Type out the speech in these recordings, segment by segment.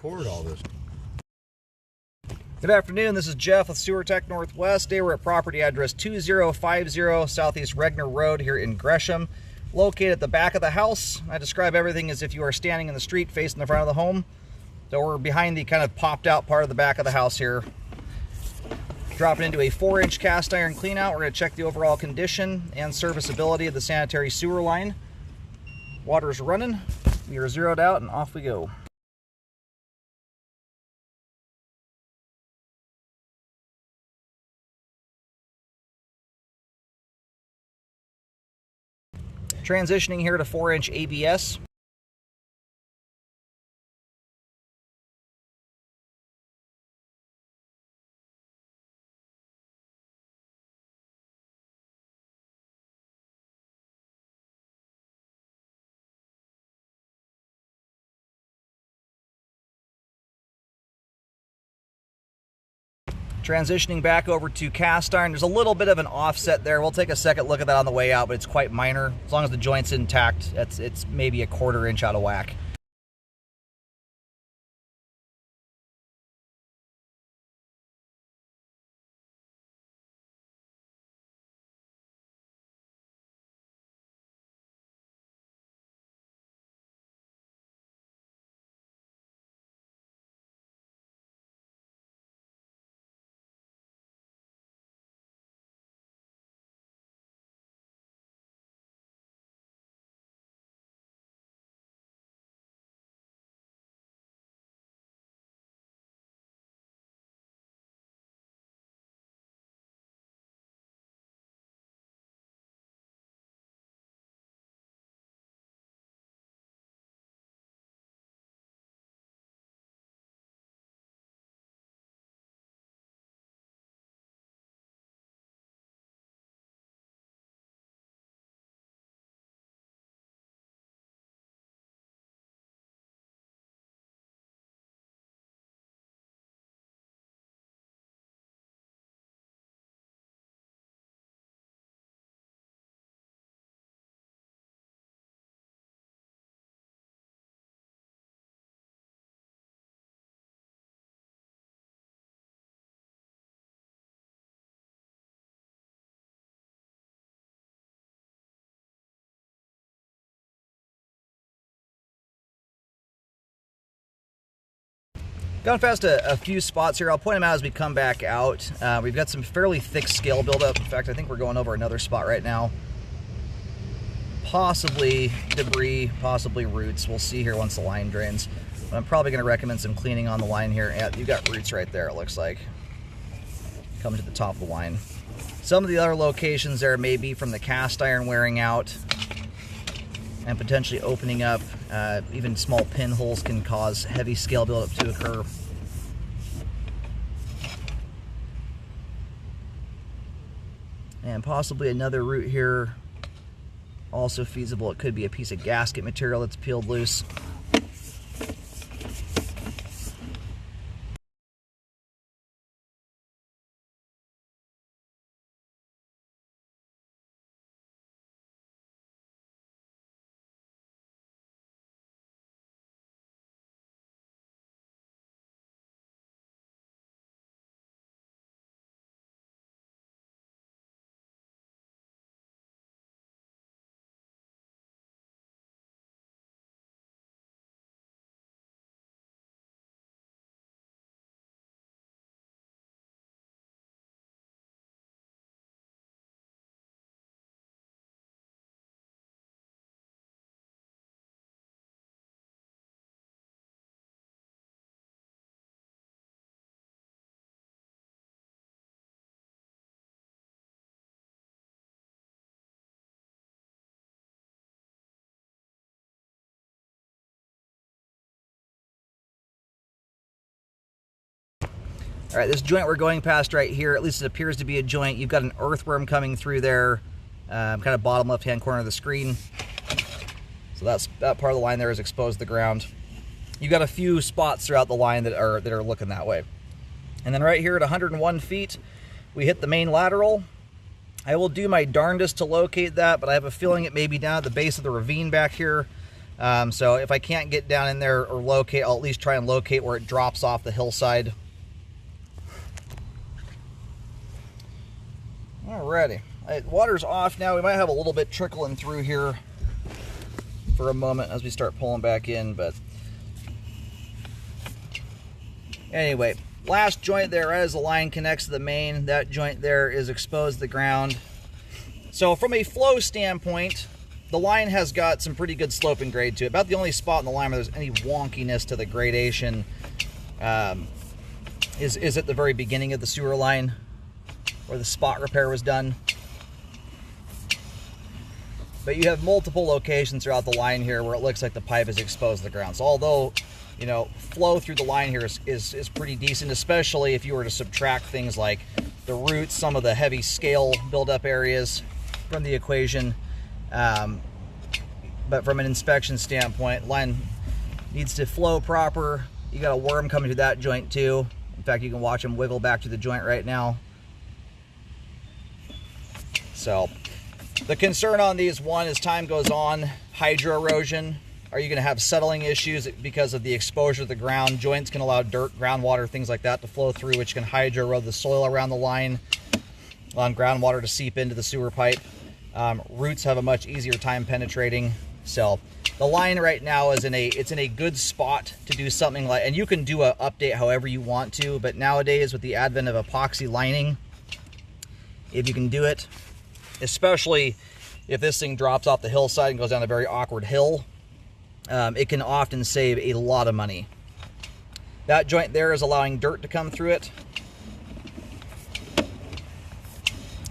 Record all this. Good afternoon, this is Jeff with Sewer Tech Northwest. Today we're at property address 2050 Southeast Regner Road here in Gresham. Located at the back of the house. I describe everything as if you are standing in the street facing the front of the home. So we're behind the kind of popped out part of the back of the house here. Dropping into a 4-inch cast iron cleanout. We're going to check the overall condition and serviceability of the sanitary sewer line. Water's running. We are zeroed out and off we go. Transitioning here to 4-inch ABS. Transitioning back over to cast iron. There's a little bit of an offset there. We'll take a second look at that on the way out, but it's quite minor. As long as the joint's intact, it's maybe a 1/4 inch out of whack. Gone past a few spots here. I'll point them out as we come back out. We've got some fairly thick scale buildup. In fact, I think we're going over another spot right now. Possibly debris, possibly roots. We'll see here once the line drains. But I'm probably going to recommend some cleaning on the line here. Yeah, you've got roots right there, it looks like. Coming to the top of the line. Some of the other locations there may be from the cast iron wearing out and potentially opening up. Even small pinholes can cause heavy scale buildup to occur. And possibly another root here, also feasible. It could be a piece of gasket material that's peeled loose. All right, this joint we're going past right here, at least it appears to be a joint. You've got an earthworm coming through there, kind of bottom left-hand corner of the screen. So that part of the line there is exposed to the ground. You've got a few spots throughout the line that are looking that way. And then right here at 101 feet, we hit the main lateral. I will do my darndest to locate that, but I have a feeling it may be down at the base of the ravine back here. So if I can't get down in there or locate, I'll at least try and locate where it drops off the hillside. Alrighty, water's off now. We might have a little bit trickling through here for a moment as we start pulling back in, but anyway, last joint there as the line connects to the main, that joint there is exposed to the ground. So from a flow standpoint, the line has got some pretty good slope and grade to it. About the only spot in the line where there's any wonkiness to the gradation is at the very beginning of the sewer line, where the spot repair was done. But you have multiple locations throughout the line here where it looks like the pipe is exposed to the ground. So although, you know, flow through the line here is pretty decent, especially if you were to subtract things like the roots, some of the heavy scale buildup areas from the equation. But from an inspection standpoint, line needs to flow proper. You got a worm coming to that joint too. In fact, you can watch him wiggle back to the joint right now. So the concern on these, one, as time goes on, hydro erosion. Are you going to have settling issues because of the exposure to the ground? Joints can allow dirt, groundwater, things like that to flow through, which can hydro erode the soil around the line, allowing groundwater to seep into the sewer pipe. Roots have a much easier time penetrating. So the line right now is in a good spot to do something like, and you can do an update however you want to, but nowadays with the advent of epoxy lining, if you can do it, especially if this thing drops off the hillside and goes down a very awkward hill, it can often save a lot of money. That joint there is allowing dirt to come through it.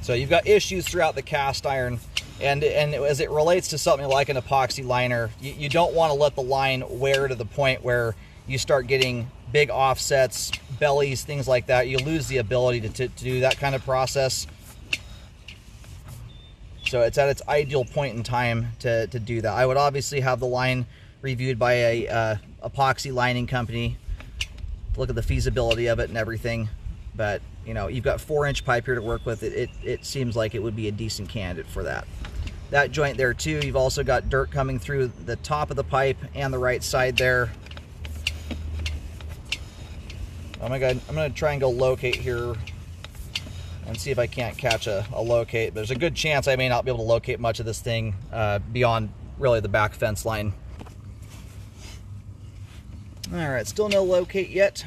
So you've got issues throughout the cast iron, and as it relates to something like an epoxy liner, you don't want to let the line wear to the point where you start getting big offsets, bellies, things like that. You lose the ability to do that kind of process. So it's at its ideal point in time to do that. I would obviously have the line reviewed by a epoxy lining company, look at the feasibility of it and everything. But you know, you've got 4-inch pipe here to work with. It seems like it would be a decent candidate for that. That joint there too, you've also got dirt coming through the top of the pipe and the right side there. Oh my God, I'm gonna try and go locate here and see if I can't catch a locate. There's a good chance I may not be able to locate much of this thing beyond really the back fence line. All right, still no locate yet.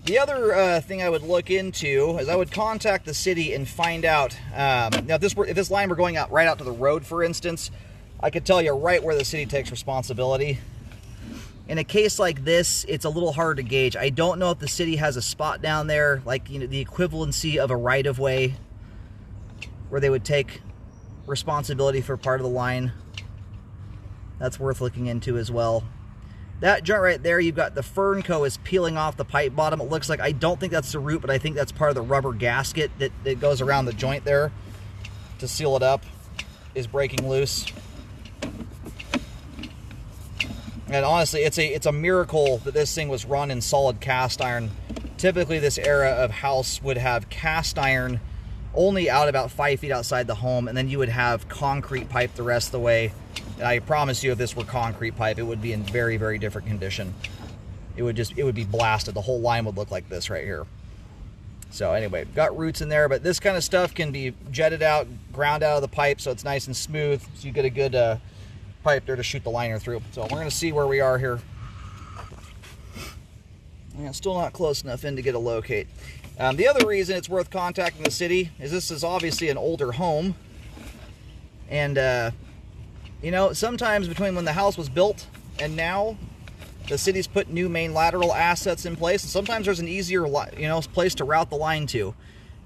The other thing I would look into is I would contact the city and find out, now if this line were going out right out to the road, for instance, I could tell you right where the city takes responsibility. In a case like this, it's a little hard to gauge. I don't know if the city has a spot down there, like, you know, the equivalency of a right-of-way, where they would take responsibility for part of the line. That's worth looking into as well. That joint right there, you've got the Fernco is peeling off the pipe bottom. It looks like, I don't think that's the root, but I think that's part of the rubber gasket that goes around the joint there to seal it up, is breaking loose. And honestly, it's a miracle that this thing was run in solid cast iron. Typically, this era of house would have cast iron only out about 5 feet outside the home, and then you would have concrete pipe the rest of the way. And I promise you, if this were concrete pipe, it would be in very, very different condition. It would be blasted. The whole line would look like this right here. So anyway, got roots in there, but this kind of stuff can be jetted out, ground out of the pipe, so it's nice and smooth, so you get a good pipe there to shoot the liner through. So we're going to see where we are here. Yeah, still not close enough in to get a locate. The other reason it's worth contacting the city is this is obviously an older home, and you know, sometimes between when the house was built and now, the city's put new main lateral assets in place, and sometimes there's an easier, you know, place to route the line to.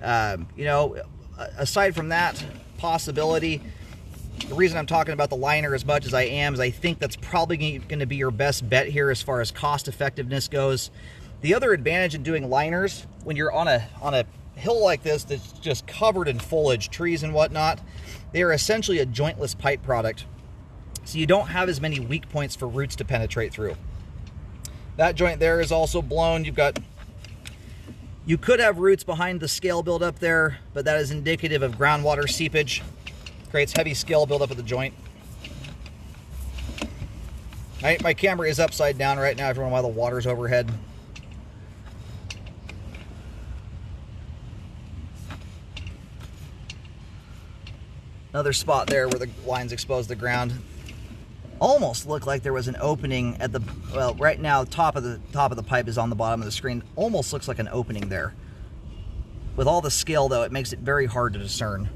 You know, aside from that possibility, the reason I'm talking about the liner as much as I am is I think that's probably going to be your best bet here as far as cost effectiveness goes. The other advantage in doing liners, when you're on a hill like this that's just covered in foliage, trees and whatnot, they are essentially a jointless pipe product. So you don't have as many weak points for roots to penetrate through. That joint there is also blown. You could have roots behind the scale buildup there, but that is indicative of groundwater seepage. Creates heavy scale buildup at the joint. My camera is upside down right now if you wonder why the water's overhead. Another spot there where the line's exposed to the ground. Almost looked like there was an opening at the, well, right now top of the pipe is on the bottom of the screen. Almost looks like an opening there. With all the scale though, it makes it very hard to discern.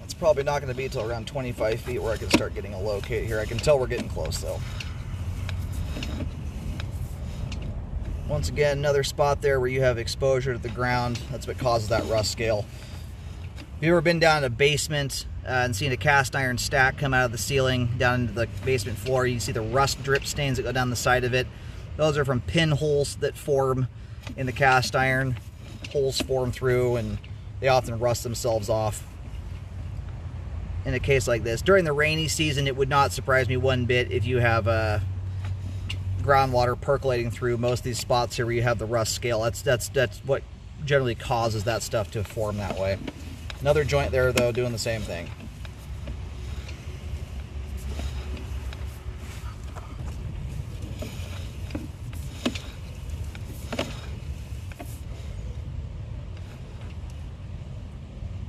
It's probably not going to be till around 25 feet where I can start getting a locate here. I can tell we're getting close though. Once again, another spot there where you have exposure to the ground. That's what causes that rust scale. Have you ever been down in a basement and seen a cast iron stack come out of the ceiling down into the basement floor? You see the rust drip stains that go down the side of it. Those are from pinholes that form in the cast iron. Holes form through and they often rust themselves off. In a case like this, during the rainy season, it would not surprise me one bit if you have groundwater percolating through most of these spots here where you have the rust scale. That's what generally causes that stuff to form that way. Another joint there, though, doing the same thing.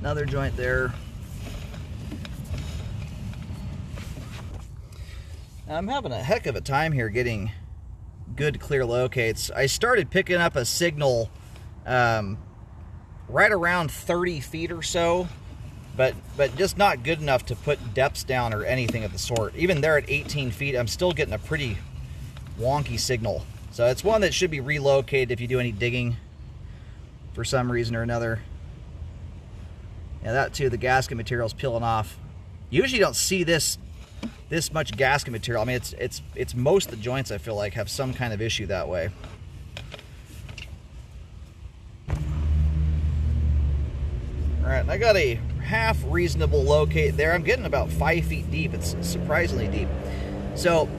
Another joint there. I'm having a heck of a time here getting good clear locates. I started picking up a signal right around 30 feet or so, but just not good enough to put depths down or anything of the sort. Even there at 18 feet, I'm still getting a pretty wonky signal. So it's one that should be relocated if you do any digging for some reason or another. Yeah, that too, the gasket material's peeling off. You usually don't see this much gasket material. I mean, it's most of the joints I feel like have some kind of issue that way. All right, and I got a half reasonable locate there. I'm getting about 5 feet deep. It's surprisingly deep. So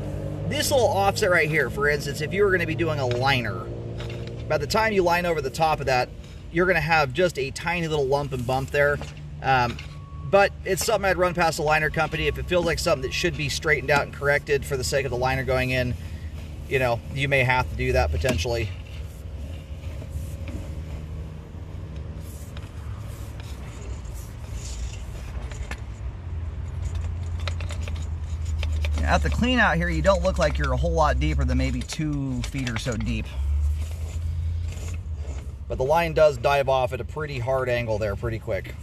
this little offset right here, for instance, if you were going to be doing a liner, by the time you line over the top of that, you're going to have just a tiny little lump and bump there. But it's something I'd run past a liner company. If it feels like something that should be straightened out and corrected for the sake of the liner going in, you know, you may have to do that potentially. At the clean out here, you don't look like you're a whole lot deeper than maybe 2 feet or so deep. But the line does dive off at a pretty hard angle there pretty quick.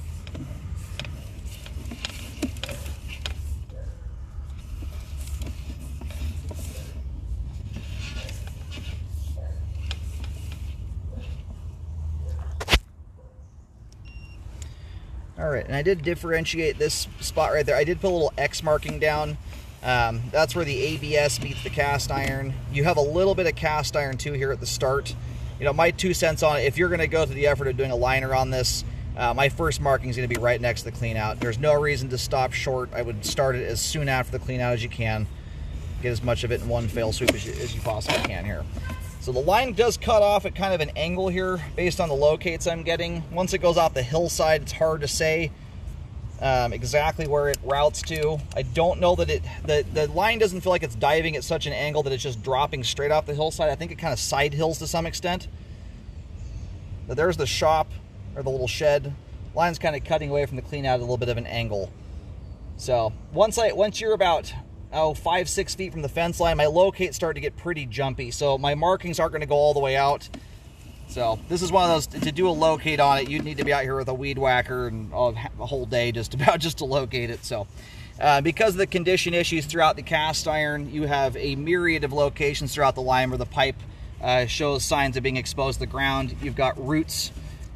All right, and I did differentiate this spot right there. I did put a little X marking down. That's where the ABS meets the cast iron. You have a little bit of cast iron too here at the start. You know, my 2 cents on it, if you're going to go through the effort of doing a liner on this, my first marking is going to be right next to the clean out. There's no reason to stop short. I would start it as soon after the clean out as you can. Get as much of it in one fell swoop as you possibly can here. So the line does cut off at kind of an angle here based on the locates I'm getting. Once it goes off the hillside, it's hard to say exactly where it routes to. I don't know that the line doesn't feel like it's diving at such an angle that it's just dropping straight off the hillside. I think it kind of side hills to some extent. But there's the shop, or the little shed. Line's kind of cutting away from the clean out at a little bit of an angle. So once you're about 5-6 feet from the fence line, my locates start to get pretty jumpy. So my markings aren't going to go all the way out. So this is one of those, to do a locate on it, you'd need to be out here with a weed whacker and a whole day just to locate it. So because of the condition issues throughout the cast iron, you have a myriad of locations throughout the line where the pipe shows signs of being exposed to the ground. You've got roots.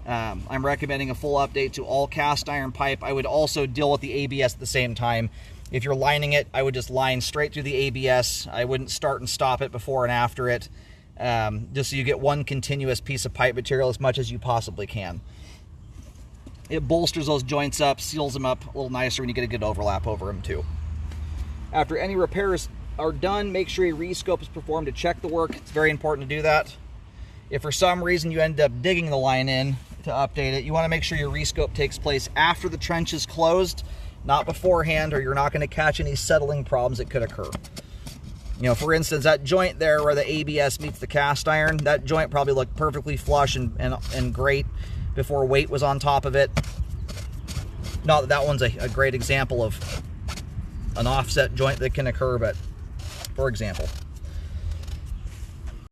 I'm recommending a full update to all cast iron pipe. I would also deal with the ABS at the same time. If you're lining it, I would just line straight through the ABS. I wouldn't start and stop it before and after it. Just so you get one continuous piece of pipe material as much as you possibly can. It bolsters those joints up, seals them up a little nicer, and you get a good overlap over them too. After any repairs are done, make sure a rescope is performed to check the work. It's very important to do that. If for some reason you end up digging the line in, to update it. You want to make sure your rescope takes place after the trench is closed, not beforehand, or you're not going to catch any settling problems that could occur. You know, for instance, that joint there where the ABS meets the cast iron, that joint probably looked perfectly flush and great before weight was on top of it. Not that that one's a great example of an offset joint that can occur, but for example.